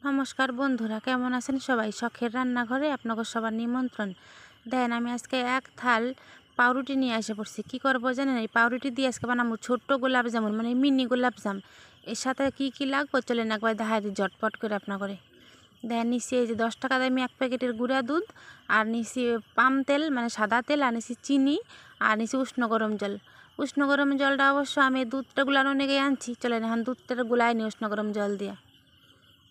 নমস্কার বন্ধুরা, কেমন আছেন সবাই? শখের রান্নাঘরে আপনাদের সবার নিমন্ত্রণ। দেখেন, আমি আজকে এক থাল পাউরুটি নিয়ে এসে পড়ছি। কী করবো জানেন? এই পাউরুটি দিয়ে আজকে বানাবো ছোট্ট গোলাপ জামুন, মানে মিনি গোলাপ জাম। এর সাথে কি কি লাগবে চলেন একবার দেখাই দিই ঝটপট করে আপনার করে। দেখেন, নিচ্ছি এই যে 10 টাকা দামি এক প্যাকেটের গুঁড়া দুধ, আর নিচ্ছি পাম তেল মানে সাদা তেল, আর নিচ্ছি চিনি, আর নিচ্ছি উষ্ণ গরম জল। উষ্ণ গরম জলটা অবশ্য আমি দুধটা গুলানো নিয়ে আনছি। চলেন এখন দুধটা গুলাই নি উষ্ণ গরম জল দিয়ে।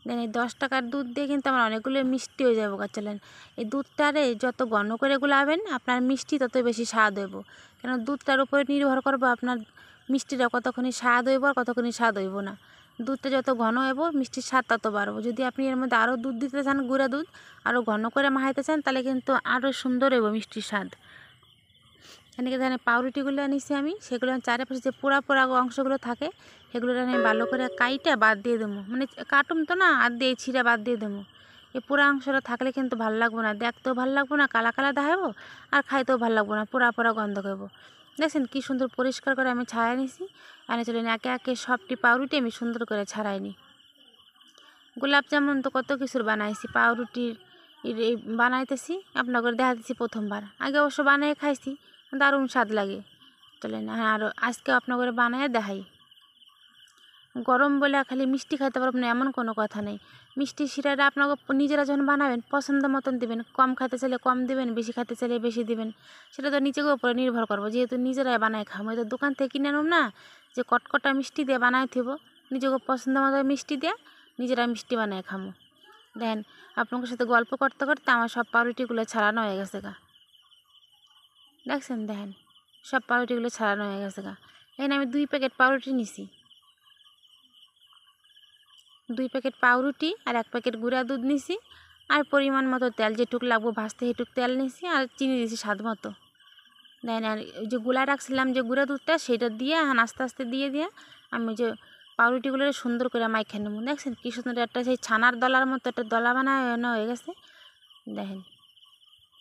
দেন এই 10 টাকার দুধ দিয়ে কিন্তু আমার অনেকগুলো মিষ্টি হয়ে যাবো। চলেন এই দুধটারে যত ঘন করে গুলাবেন আপনার মিষ্টি তত বেশি স্বাদ হইব, কেন দুধটার উপরে নির্ভর করবো আপনার মিষ্টিটা কতক্ষণই স্বাদ হইব আর কতক্ষণই স্বাদ হইব না। দুধটা যত ঘন হইব মিষ্টির স্বাদ তত বাড়বো। যদি আপনি এর মধ্যে আরও দুধ দিতে চান, গুঁড়া দুধ আরও ঘন করে মাখাইতে চান, তাহলে কিন্তু আরও সুন্দর হইব মিষ্টির স্বাদ। এদিকে ধরেন পাউরুটিগুলো নিচ্ছি আমি, সেগুলো চারিপাশে যে পোড়া পোড়া অংশগুলো থাকে সেগুলো আমি ভালো করে কাইটা বাদ দিয়ে দেবো, মানে কাটুম তো না, আর দিয়ে ছিঁড়ে বাদ দিয়ে দেবো। এই পোড়া অংশটা থাকলে কিন্তু ভালো লাগবো না, দেখতেও ভালো লাগবো না, কালা কালা দেখাবো, আর খাইতেও ভালো লাগবো না, পোড়া পোড়া গন্ধ করবো। দেখছেন কি সুন্দর পরিষ্কার করে আমি ছাড়াই নিছি। এনে চলেন একে একে সবটি পাউরুটি আমি সুন্দর করে ছাড়াই নিই। গোলাপ জামুন তো কত কিছুর বানাইছি, পাউরুটির এই বানাইতেছি আপনাদের দেখাতেছি প্রথমবার। আগে অবশ্য বানিয়ে খাইছি, দারুণ স্বাদ লাগে। চলেন আর আজকে আপনাদের বানায় দেখাই। গরম বলে খালি মিষ্টি খাইতে পারবেন না এমন কোনো কথা নেই। মিষ্টি শিরাটা আপনাকে নিজেরা যখন বানাবেন পছন্দ মতন দিবেন, কম খাইতে চাইলে কম দিবেন, বেশি খাইতে চাইলে বেশি দিবেন। সেটা তো নিজেকে উপরে নির্ভর করবো, যেহেতু নিজেরাই বানায় খাবো। তো দোকান থেকে কিনে আনুম না, যে কটকটা মিষ্টি দিয়ে বানাই থিব, নিজেকে পছন্দ মতো মিষ্টি দিয়ে নিজেরা মিষ্টি বানায় খামো। দেন আপনাদের সাথে গল্প করতে করতে আমার সব পাউরুটিগুলো ছাড়ানো হয়ে গেছে গা। দেখছেন, দেখেন সব পাউরুটিগুলো ছাড়ানো হয়ে গেছে গা। এখানে আমি 2 প্যাকেট পাউরুটি নিছি, 2 প্যাকেট পাউরুটি আর 1 প্যাকেট গুঁড়া দুধ নিছি, আর পরিমাণ মতো তেল, যেটুক লাগবো ভাজতে সেটুক তেল নিছি, আর চিনি দিছি স্বাদ মতো। দেন আর ওই যে গুলা রাখছিলাম যে গুঁড়া দুধটা, সেটা দিয়ে আস্তে আস্তে দিয়ে আমি যে পাউরুটিগুলো সুন্দর করে মাইখা নেবো। দেখছেন কি সুন্দর একটা সেই ছানার দলার মতো একটা দলা বানানো হয়ে গেছে। দেখেন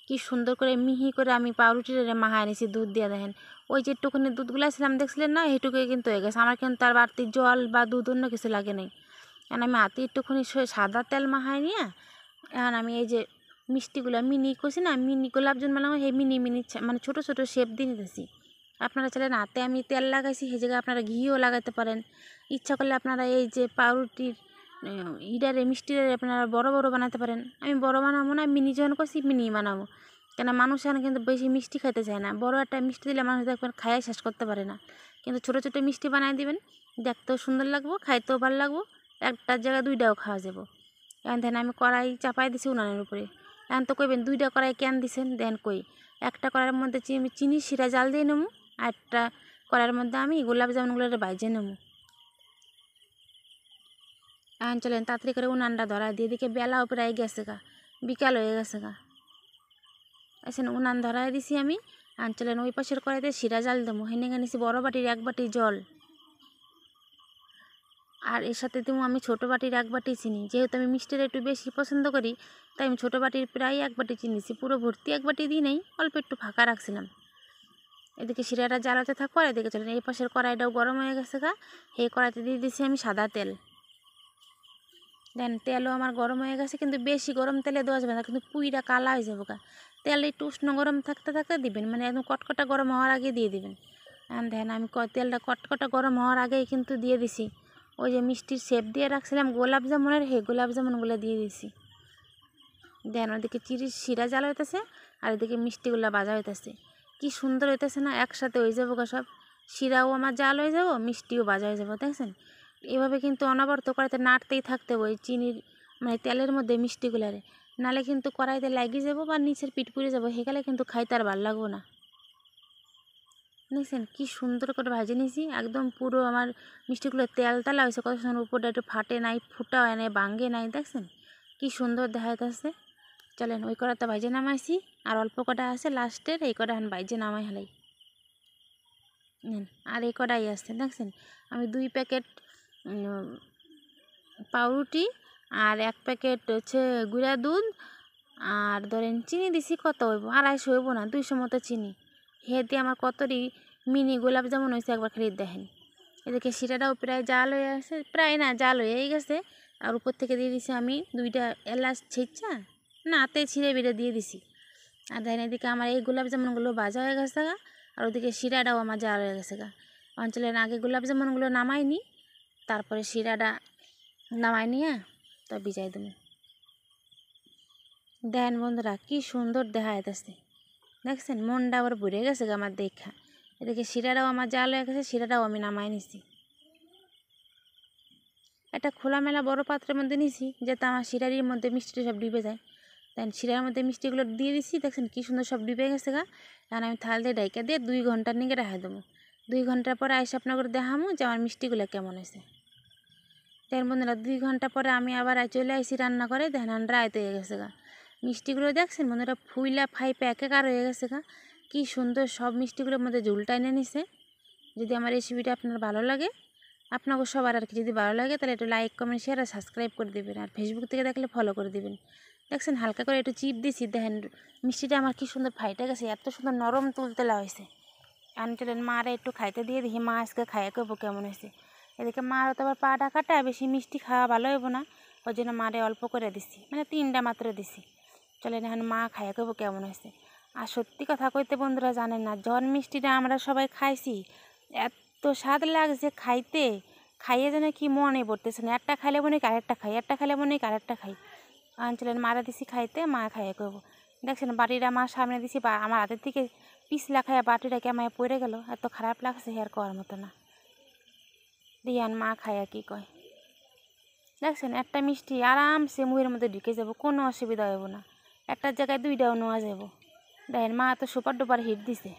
কি সুন্দর করে মিহি করে আমি পাউরুটিটা মাখায় নিছি দুধ দিয়ে। দেখেন ওই যে একটুখানি দুধ গুলাছিলাম দেখছিলেন না, এইটুকুই কিন্তু হয়ে গেছে আমার, কিন্তু তার বাড়তি জল বা দুধ অন্য কিছু লাগে নাই। এখন আমি হাতে একটুখানি সাদা তেল মাখায় নিয়ে এখন আমি এই যে মিষ্টিগুলো মিনি করছি না, মিনি গোলাপ জামুন বানাবো, সেই মিনি মিনি মানে ছোটো ছোটো শেপ দিয়ে নিতেছি। আপনারা চাইলেন হাতে আমি তেল লাগাইছি, সেই জায়গায় আপনারা ঘিও লাগাতে পারেন। ইচ্ছা করলে আপনারা এই যে পাউরুটির ইডারে মিষ্টিটারে আপনারা বড় বড় বানাতে পারেন। আমি বড় বানাবো না, মিনি যখন করছি মিনি বানাবো, কেন মানুষ এখন কিন্তু বেশি মিষ্টি খেতে চায় না। বড় একটা মিষ্টি দিলে মানুষ দেখবেন খাইয়ে শেষ করতে পারে না, কিন্তু ছোটো ছোটো মিষ্টি বানাই দিবেন, দেখতেও সুন্দর লাগবো, খাইতেও ভালো লাগবো, একটার জায়গায় 2টাও খাওয়া যাবো। এখন দেন আমি কড়াই চাপাই দিছি উনানের উপরে। এখন তো কইবেন 2টা কড়াই কেন দিছেন? দেন কই, একটা কড়াইয়ের মধ্যে চিনি শিরা জাল দিয়ে নেবো, আর একটা কড়াইয়ের মধ্যে আমি গোলাপ জামুনগুলো ভাইজে নেবো। এখন চলেন তাড়াতাড়ি করে উনানটা ধরা দিয়ে, দিকে বেলাও প্রায় গেছে গা, বিকাল হয়ে গেছে গা। আচ্ছা উনান ধরাই দিছি আমি। এখন চলেন ওই পাশের কড়াইতে শিরা জাল দেবো। হেনে নিছি বড় বাটির 1 বাটি জল, আর এর সাথে দেবো আমি ছোটো বাটির 1 বাটি চিনি। যেহেতু আমি মিষ্টিটা একটু বেশি পছন্দ করি, তাই আমি ছোটো বাটির প্রায় 1 বাটি চিনি দিছি, পুরো ভর্তি 1 বাটি দিই নেই, অল্প একটু ফাঁকা রাখছিলাম। এদিকে শিরাটা জ্বালাতে থাকবো, আর এদিকে চলেন এই পাশের কড়াইটাও গরম হয়ে গেছে গা। এই কড়াইতে দিয়ে দিছি আমি সাদা তেল। দেন তেলও আমার গরম হয়ে গেছে, কিন্তু বেশি গরম তেলে দেওয়া যাবে না, কিন্তু পুইটা কালা হয়ে যাবো গা। তেল একটু উষ্ণ গরম থাকতে থাকতে দিবেন, মানে একদম কটকটা গরম হওয়ার আগে দিয়ে দিবেন। দেন আমি তেলটা কটকটা গরম হওয়ার আগেই কিন্তু দিয়ে দিছি ওই যে মিষ্টির শেপ দিয়ে রাখছিলাম গোলাপ জামুনের, সেই গোলাপ জামুনগুলো দিয়ে দিছি। দেন ওদিকে শিরা জাল হইতেছে, আর এদিকে মিষ্টিগুলো ভাজা হইতেছে। কি সুন্দর হইতেছে না, একসাথে হয়ে যাবো গা সব। শিরাও আমার জাল হয়ে যাবো, মিষ্টিও ভাজা হয়ে যাবো। দেখছেন এভাবে কিন্তু অনবরত কড়াইতে নাড়তেই থাকতে হবে ওই চিনির মানে তেলের মধ্যে মিষ্টিগুলারে, নালে কিন্তু কড়াইতে লাগিয়ে যাবো বা নিচের পিঠ পুড়ে যাবো, সেখানে কিন্তু খাইতে আর ভালো লাগবো না। দেখছেন কি সুন্দর করে ভাজে নিয়েছি, একদম পুরো আমার মিষ্টিগুলো তেল তেলা হয়েছে, কত সুন্দর, উপরটা একটু ফাটে নাই, ফুটা হয় নাই, ভাঙ্গে নাই। দেখছেন কি সুন্দর দেখাইতেছে। চলেন ওই কড়াতে ভাজে নামাইছি, আর অল্প কটা আছে লাস্টের, এই কটা এখন ভাজে নামাই হেলাই। আর এই কটাই আসছে। দেখছেন আমি 2 প্যাকেট পাউরুটি আর 1 প্যাকেট হচ্ছে গুঁড়া দুধ, আর ধরেন চিনি দিছি কত হইব, 250 হইব না, 200 মতো চিনি। দিয়ে আমার কতটি মিনি গোলাপ জামুন হয়েছে একবার খালি দেখেন। এদিকে শিরাটাও প্রায় জাল হয়ে আছে, প্রায় না জাল হয়েই গেছে, আর উপর থেকে দিয়ে দিছি আমি 2টা এলাচ ছেঁচা না হাতে ছিঁড়ে বেড়ে দিয়ে দিছি। আর দেখেন এদিকে আমার এই গোলাপ জামুনগুলো ভাজা হয়ে গেছে গা, আর ওদিকে শিরাটাও আমার জাল হয়ে গেছে গা। অঞ্চলের আগে গোলাপ জামুনগুলো নামাই নি, তারপরে শিরাটা নামাই নিয়ে তো ভিজাই দেবো। দেখেন বন্ধুরা কি সুন্দর দেখা যাচ্ছে, দেখছেন মনটা আবার ভরে গেছে গা আমার দেখা। এদিকে শিরাটাও আমার জাল হয়ে গেছে, শিরাটাও আমি নামাই নিছি। একটা খোলামেলা বড় পাত্রের মধ্যে নিছি যাতে আমার শিরারির মধ্যে মিষ্টিটা সব ডিবে যায়। তাই শিরার মধ্যে মিষ্টিগুলো দিয়ে দিছি, দেখছেন কি সুন্দর সব ডিবে গেছে গা। কারণ আমি থাল দিয়ে ডাইকা দিয়ে 2 ঘন্টার নিগে রাখা দেবো। 2 ঘন্টার পরে আইসা আপনাকে দেখামো যে আমার মিষ্টিগুলো কেমন হয়েছে। তাই বন্ধুরা 2 ঘন্টা পরে আমি আবার চলে আসি রান্না করে, দেখেন রায়ত হয়ে গেছে গা। মিষ্টিগুলো দেখছেন বন্ধুরা ফুইলা ফাইপে একাকার হয়ে গেছে গা। কি সুন্দর সব মিষ্টিগুলোর মধ্যে ঝুলটা এনে নিছে। যদি আমার রেসিপিটা আপনার ভালো লাগে, আপনাকে সবার আর কি যদি ভালো লাগে তাহলে একটু লাইক কমেন্ট শেয়ার আর সাবস্ক্রাইব করে দেবেন। আর ফেসবুক থেকে দেখলে ফলো করে দেবেন। দেখছেন হালকা করে একটু চিপ দিছি, দেখেন মিষ্টিটা আমার কি সুন্দর ফাইটে গেছে, এত সুন্দর নরম তুলতেলা হয়েছে। আমি চলেন মারা একটু খাইতে দিয়ে দেখি মা আজকে খাইয়া করবো কেমন হয়েছে। এদিকে মারও তো আবার পাটা কাটা, বেশি মিষ্টি খাওয়া ভালো হইব না, ওই জন্য মারে অল্প করে দিছি, মানে 3টা মাত্র দিছি। চলেন এখন মা খাইয়া করবো কেমন হয়েছে। আর সত্যি কথা কইতে বন্ধুরা জানেন না, ঝড় মিষ্টিটা আমরা সবাই খাইছি, এত স্বাদ লাগছে খাইতে, খাইয়ে যেন কি মনে পড়তেছে না। একটা খাইলে মনে আরেকটা খাই, একটা খাইলে মনে আরেকটা খাই। চলেন মারা দিছি খাইতে, মা খাইয়া করবো। দেখছেন বাটিটা মার সামনে দিছি, বা আমার হাতের থেকে পিছলা খাইয়া বাটিটা কেমন পড়ে গেল, এত খারাপ লাগছে আর করার মতো না। দিয়ান মা খাইয়া কি কয়। দেখছেন একটা মিষ্টি আরামসে মুখের মধ্যে ঢুকে যাব, কোনো অসুবিধা হইব না। একটা জায়গায় 2টাও নেওয়া যাব। দেখেন মা তো সুপার ডুপার হিট দিছে।